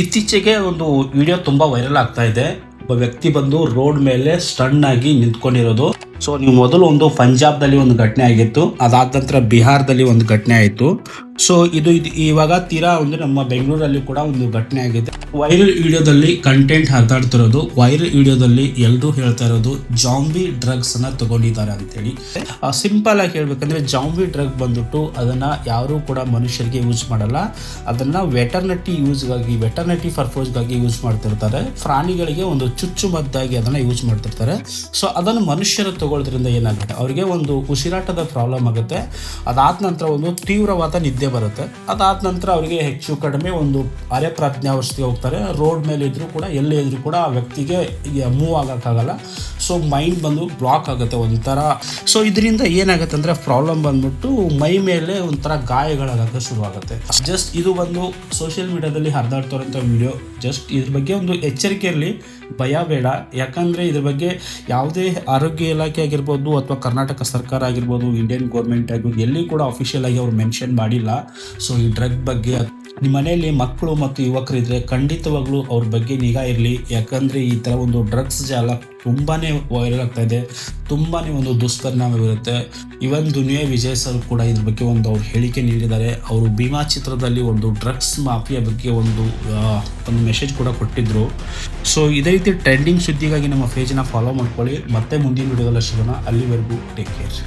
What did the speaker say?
ಇತ್ತೀಚೆಗೆ ಒಂದು ವಿಡಿಯೋ ತುಂಬಾ ವೈರಲ್ ಆಗ್ತಾ ಇದೆ. ಒಬ್ಬ ವ್ಯಕ್ತಿ ಬಂದು ರೋಡ್ ಮೇಲೆ ಸ್ಟನ್ ಆಗಿ ನಿಂತ್ಕೊಂಡಿರೋದು. ಸೊ ನೀವು ಮೊದಲು ಒಂದು ಪಂಜಾಬ್ದಲ್ಲಿ ಒಂದು ಘಟನೆ ಆಗಿತ್ತು, ಅದಾದ ನಂತರ ಬಿಹಾರದಲ್ಲಿ ಒಂದು ಘಟನೆ ಆಯಿತು. ಸೊ ಇದು ಇವಾಗ ತೀರಾ ಒಂದು ನಮ್ಮ ಬೆಂಗಳೂರಲ್ಲಿ ಕೂಡ ಒಂದು ಘಟನೆ ಆಗಿದೆ. ವೈರಲ್ ವಿಡಿಯೋದಲ್ಲಿ ಕಂಟೆಂಟ್ ಹರಿದಾಡ್ತಿರೋದು, ವೈರಲ್ ವಿಡಿಯೋದಲ್ಲಿ ಎಲ್ಲರೂ ಹೇಳ್ತಾ ಇರೋದು ಜಾಂಬಿ ಡ್ರಗ್ಸ್ ಅನ್ನ ತಗೊಂಡಿದ್ದಾರೆ ಅಂತೇಳಿ. ಸಿಂಪಲ್ ಆಗಿ ಹೇಳ್ಬೇಕಂದ್ರೆ ಜಾಂಬಿ ಡ್ರಗ್ ಬಂದ್ಬಿಟ್ಟು ಅದನ್ನ ಯಾರು ಕೂಡ ಮನುಷ್ಯರಿಗೆ ಯೂಸ್ ಮಾಡಲ್ಲ, ಅದನ್ನ ವೆಟರ್ನಿಟಿ ಪರ್ಪಸ್ಗಾಗಿ ಯೂಸ್ ಮಾಡ್ತಿರ್ತಾರೆ. ಪ್ರಾಣಿಗಳಿಗೆ ಒಂದು ಚುಚ್ಚುಮದ್ದಾಗಿ ಅದನ್ನ ಯೂಸ್ ಮಾಡ್ತಿರ್ತಾರೆ. ಸೊ ಅದನ್ನು ಮನುಷ್ಯರು ತಗೊಳ್ಳೋದ್ರಿಂದ ಏನಾಗುತ್ತೆ, ಅವರಿಗೆ ಒಂದು ಉಸಿರಾಟದ ಪ್ರಾಬ್ಲಮ್ ಆಗುತ್ತೆ. ಅದಾದ ನಂತರ ಒಂದು ತೀವ್ರವಾದ ನಿದ್ದೆ ಬರುತ್ತೆ. ಅದಾದ ನಂತರ ಅವರಿಗೆ ಹೆಚ್ಚು ಕಡಿಮೆ ಒಂದು ಅರೆಪ್ರಜ್ಞಾವಸ್ಥೆಗೆ ಹೋಗ್ತಾರೆ. ರೋಡ್ ಮೇಲೆ ಇದ್ರೂ ಕೂಡ ಎಲ್ಲೇ ಇದ್ರೂ ಕೂಡ ಆ ವ್ಯಕ್ತಿಗೆ ಮೂವ್ ಆಗೋಕ್ಕಾಗಲ್ಲ. ಸೊ ಮೈಂಡ್ ಬಂದು ಬ್ಲಾಕ್ ಆಗುತ್ತೆ ಒಂಥರ. ಸೊ ಇದರಿಂದ ಏನಾಗುತ್ತೆ ಅಂದರೆ ಪ್ರಾಬ್ಲಮ್ ಬಂದ್ಬಿಟ್ಟು ಮೈ ಮೇಲೆ ಒಂಥರ ಗಾಯಗಳಾಗೋಕ್ಕೆ ಶುರುವಾಗುತ್ತೆ. ಜಸ್ಟ್ ಇದು ಒಂದು ಸೋಷಿಯಲ್ ಮೀಡಿಯಾದಲ್ಲಿ ಹರಿದಾಡ್ತಿರೋಂಥ ವಿಡಿಯೋ. ಜಸ್ಟ್ ಇದ್ರ ಬಗ್ಗೆ ಒಂದು ಎಚ್ಚರಿಕೆ ಇರಲಿ, ಭಯ ಬೇಡ. ಯಾಕಂದರೆ ಇದ್ರ ಬಗ್ಗೆ ಯಾವುದೇ ಆರೋಗ್ಯ ಇಲಾಖೆ ಆಗಿರ್ಬೋದು ಅಥವಾ ಕರ್ನಾಟಕ ಸರ್ಕಾರ ಆಗಿರ್ಬೋದು, ಇಂಡಿಯನ್ ಗೌರ್ಮೆಂಟ್ ಆಗಿರ್ಬೋದು, ಎಲ್ಲಿ ಕೂಡ ಅಫಿಷಿಯಲ್ ಆಗಿ ಅವ್ರು ಮೆನ್ಷನ್ ಮಾಡಿಲ್ಲ. ಸೊ ಈ ಡ್ರಗ್ ಬಗ್ಗೆ ನಿಮ್ಮ ಮನೆಯಲ್ಲಿ ಮಕ್ಕಳು ಮತ್ತು ಯುವಕರಿದ್ದರೆ ಖಂಡಿತವಾಗ್ಲೂ ಅವ್ರ ಬಗ್ಗೆ ನಿಗಾ ಇರಲಿ. ಯಾಕಂದರೆ ಈ ಥರ ಒಂದು ಡ್ರಗ್ಸ್ ಜಾಲ ತುಂಬಾ ವೈರಲ್ ಆಗ್ತಾ ಇದೆ, ತುಂಬಾ ಒಂದು ದುಷ್ಪರಿಣಾಮವಿರುತ್ತೆ. ಇವನ್ ದುನಿಯಾ ವಿಜಯ್ ಸರ್ ಕೂಡ ಇದ್ರ ಬಗ್ಗೆ ಒಂದು ಅವ್ರು ಹೇಳಿಕೆ ನೀಡಿದ್ದಾರೆ. ಅವರು ಭೀಮಾ ಚಿತ್ರದಲ್ಲಿ ಒಂದು ಡ್ರಗ್ಸ್ ಮಾಫಿಯಾ ಬಗ್ಗೆ ಒಂದು ಮೆಸೇಜ್ ಕೂಡ ಕೊಟ್ಟಿದ್ದರು. ಸೊ ಇದೇ ರೀತಿ ಟ್ರೆಂಡಿಂಗ್ ಸುದ್ದಿಗಾಗಿ ನಮ್ಮ ಪೇಜನ್ನ ಫಾಲೋ ಮಾಡ್ಕೊಳ್ಳಿ. ಮತ್ತೆ ಮುಂದಿನ ವಿಡಿಯೋದಲ್ಲಿ ಸಿಗೋಣ. ಅಲ್ಲಿವರೆಗೂ ಟೇಕ್ ಕೇರ್.